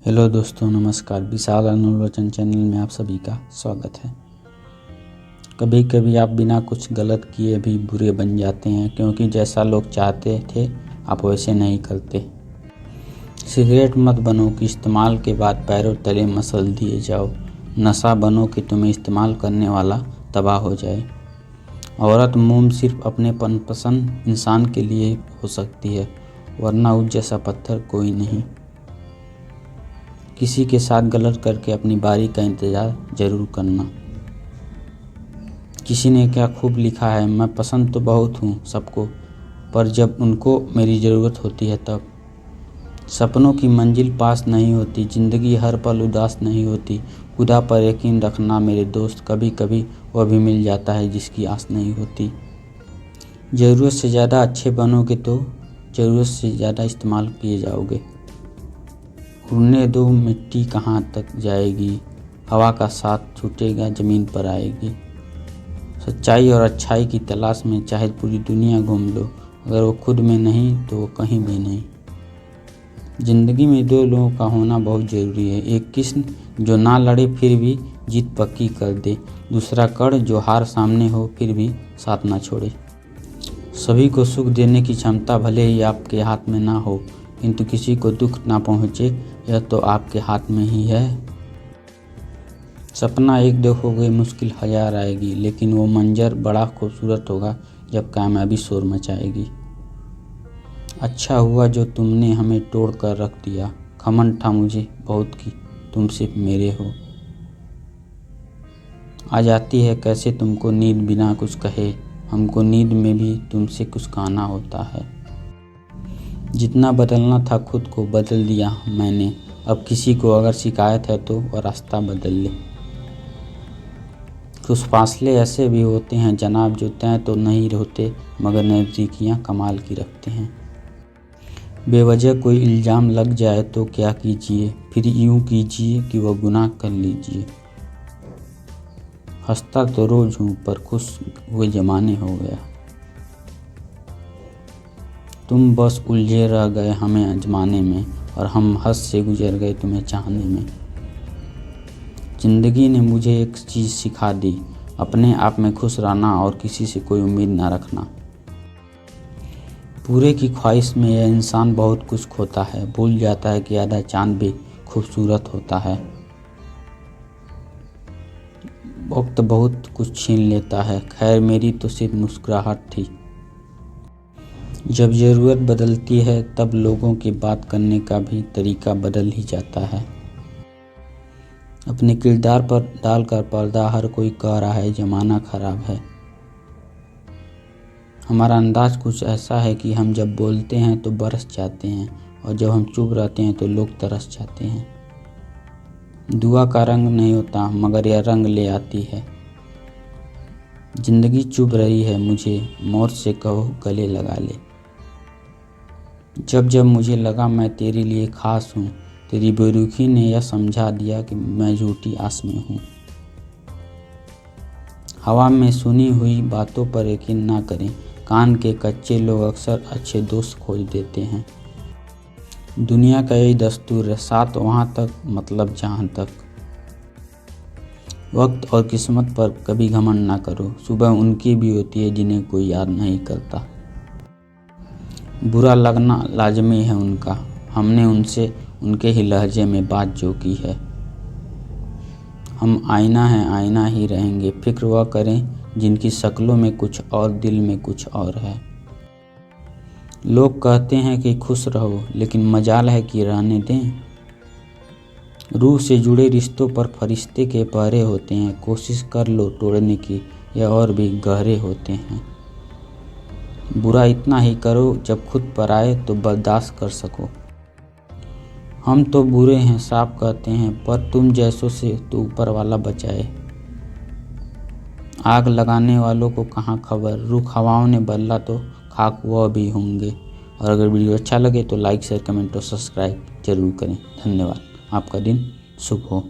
Hello दोस्तों, नमस्कार। विशाल अनुलोचन channel में आप सभी का स्वागत है। कभी कभी आप बिना कुछ गलत किए भी बुरे बन जाते हैं, क्योंकि जैसा लोग चाहते थे आप वैसे नहीं करते। सिगरेट मत बनो कि इस्तेमाल के बाद पैरों तले मसल दिए जाओ। नशा बनो कि तुम्हें इस्तेमाल करने वाला तबाह हो जाए। औरत मोम सिर्फ अपने पसंद इंसान के लिए हो सकती है, वरना उस जैसा पत्थर कोई नहीं। किसी के साथ गलत करके अपनी बारी का इंतज़ार ज़रूर करना। किसी ने क्या खूब लिखा है, मैं पसंद तो बहुत हूँ सबको, पर जब उनको मेरी ज़रूरत होती है तब। सपनों की मंजिल पास नहीं होती, ज़िंदगी हर पल उदास नहीं होती। खुदा पर यकीन रखना मेरे दोस्त, कभी कभी वह भी मिल जाता है जिसकी आस नहीं होती। ज़रूरत से ज़्यादा अच्छे बनोगे तो ज़रूरत से ज़्यादा इस्तेमाल किए जाओगे। उड़ने दो, मिट्टी कहाँ तक जाएगी, हवा का साथ छूटेगा ज़मीन पर आएगी। सच्चाई और अच्छाई की तलाश में चाहे पूरी दुनिया घूम लो, अगर वो खुद में नहीं तो वो कहीं भी नहीं। ज़िंदगी में दो लोगों का होना बहुत ज़रूरी है। एक किस्म जो ना लड़े फिर भी जीत पक्की कर दे, दूसरा कड़ जो हार सामने हो फिर भी साथ ना छोड़े। सभी को सुख देने की क्षमता भले ही आपके हाथ में ना हो, किंतु किसी को दुख ना पहुँचे यह तो आपके हाथ में ही है। सपना एक देखोगे मुश्किल हजार आएगी, लेकिन वो मंजर बड़ा खूबसूरत होगा जब कामयाबी शोर मचाएगी। अच्छा हुआ जो तुमने हमें तोड़ कर रख दिया, घमंड था मुझे बहुत कि तुम सिर्फ मेरे हो। आ जाती है कैसे तुमको नींद बिना कुछ कहे, हमको नींद में भी तुमसे कुछ कहना होता है। जितना बदलना था खुद को बदल दिया मैंने, अब किसी को अगर शिकायत है तो वह रास्ता बदल ले। कुछ फासले ऐसे भी होते हैं जनाब जो तय तो नहीं होते, मगर नज़दीकियाँ कमाल की रखते हैं। बेवजह कोई इल्ज़ाम लग जाए तो क्या कीजिए, फिर यूँ कीजिए कि वह गुनाह कर लीजिए। हंसता तो रोज़ हूँ पर खुश हुए ज़माने हो गया। तुम बस उलझे रह गए हमें आजमाने में, और हम हंस से गुजर गए तुम्हें चाहने में। ज़िंदगी ने मुझे एक चीज़ सिखा दी, अपने आप में खुश रहना और किसी से कोई उम्मीद ना रखना। पूरे की ख्वाहिश में यह इंसान बहुत कुछ खोता है, भूल जाता है कि आधा चाँद भी खूबसूरत होता है। वक्त बहुत कुछ छीन लेता है, खैर मेरी तो सिर्फ मुस्कुराहट थी। जब ज़रूरत बदलती है तब लोगों की बात करने का भी तरीका बदल ही जाता है। अपने किरदार पर डालकर पर्दा हर कोई कह रहा है ज़माना ख़राब है। हमारा अंदाज़ कुछ ऐसा है कि हम जब बोलते हैं तो बरस जाते हैं, और जब हम चुप रहते हैं तो लोग तरस जाते हैं। दुआ का रंग नहीं होता, मगर यह रंग ले आती है। ज़िंदगी चुभ रही है मुझे, मौत से कहो गले लगा ले। जब जब मुझे लगा मैं तेरे लिए ख़ास हूँ, तेरी बेरुखी ने यह समझा दिया कि मैं झूठी आस में हूँ। हवा में सुनी हुई बातों पर यकीन ना करें, कान के कच्चे लोग अक्सर अच्छे दोस्त खोज देते हैं। दुनिया का यही दस्तूर है, साथ वहाँ तक मतलब जहाँ तक। वक्त और किस्मत पर कभी घमंड ना करो, सुबह उनकी भी होती है जिन्हें कोई याद नहीं करता। बुरा लगना लाजमी है उनका, हमने उनसे उनके ही लहजे में बात जो की है। हम आईना हैं, आईना ही रहेंगे, फिक्र वह करें जिनकी शक्लों में कुछ और दिल में कुछ और है। लोग कहते हैं कि खुश रहो, लेकिन मजाल है कि रहने दें। रूह से जुड़े रिश्तों पर फरिश्ते के पहरे होते हैं, कोशिश कर लो तोड़ने की, यह और भी गहरे होते हैं। बुरा इतना ही करो जब खुद पर आए तो बर्दाश्त कर सको। हम तो बुरे हैं साफ कहते हैं, पर तुम जैसों से तो ऊपर वाला बचाए। आग लगाने वालों को कहाँ खबर, रुख हवाओं ने बदला तो खाक वह भी होंगे। और अगर वीडियो अच्छा लगे तो लाइक शेयर कमेंट और सब्सक्राइब जरूर करें। धन्यवाद। आपका दिन शुभ हो।